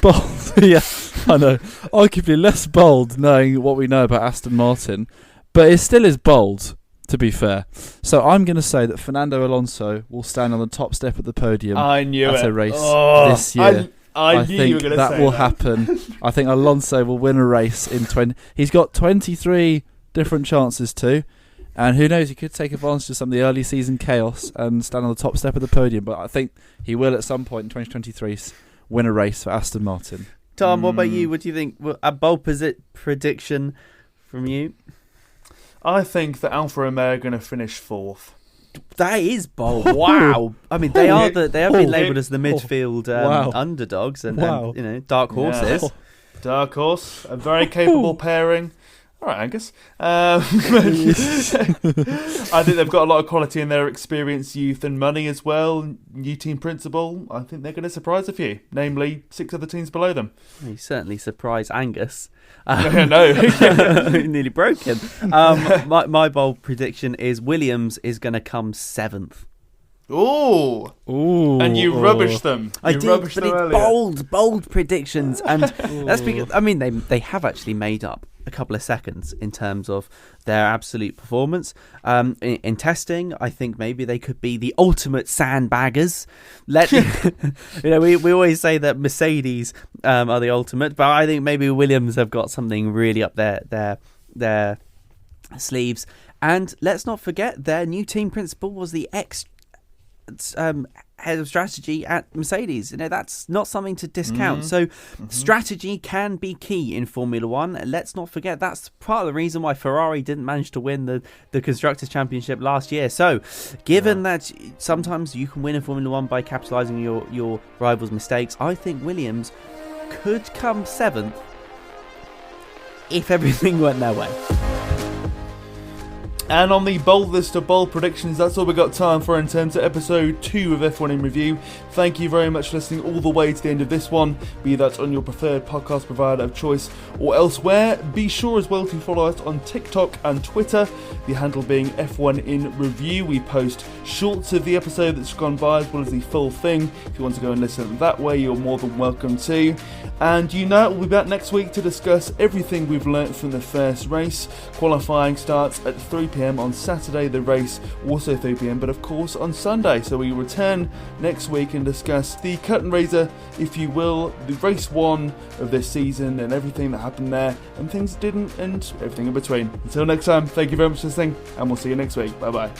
bold. Yeah, I know. Arguably less bold, knowing what we know about Aston Martin, but it still is bold, to be fair. So I'm going to say that Fernando Alonso will stand on the top step of the podium at a race this year. I knew you were going to say that will happen. I think Alonso will win a race in 20. He's got 23 different chances to. And who knows, he could take advantage of some of the early season chaos and stand on the top step of the podium. But I think he will at some point in 2023 win a race for Aston Martin. Tom, what about you? What do you think? A bold prediction from you? I think that Alfa Romeo are going to finish 4th. That is bold. Wow. I mean, they have been labelled as the midfield underdogs and dark horses. Yeah. Dark horse, a very capable pairing. All right, Angus. I think they've got a lot of quality in their experience, youth and money as well. New team principal. I think they're going to surprise a few, namely 6 other teams below them. You certainly surprised Angus. No. Nearly broken. My bold prediction is Williams is going to come 7th. Ooh. And you rubbish them. I did, but it's bold predictions. And that's because, I mean, they have actually made up a couple of seconds in terms of their absolute performance. In testing, I think maybe they could be the ultimate sandbaggers. We always say that Mercedes are the ultimate, but I think maybe Williams have got something really up their sleeves. And let's not forget, their new team principal was the head of strategy at Mercedes. That's not something to discount. Strategy can be key in Formula One. Let's not forget that's part of the reason why Ferrari didn't manage to win the Constructors' Championship last year. So given that sometimes you can win in Formula One by capitalising your rivals' mistakes, I think Williams could come 7th if everything went their way. And on the bold list of bold predictions, that's all we've got time for in terms of episode 2 of F1 in Review. Thank you very much for listening all the way to the end of this one, be that on your preferred podcast provider of choice or elsewhere. Be sure as well to follow us on TikTok and Twitter, the handle being F1 in Review. We post shorts of the episode that's gone by as well as the full thing. If you want to go and listen that way, you're more than welcome to. And we'll be back next week to discuss everything we've learnt from the first race. Qualifying starts at 3 p.m. on Saturday, the race also 3 p.m, but of course on Sunday. So we return next week and discuss the cut and razor, if you will, the race 1 of this season and everything that happened there and things that didn't and everything in between. Until next time, thank you very much for listening and we'll see you next week. Bye bye.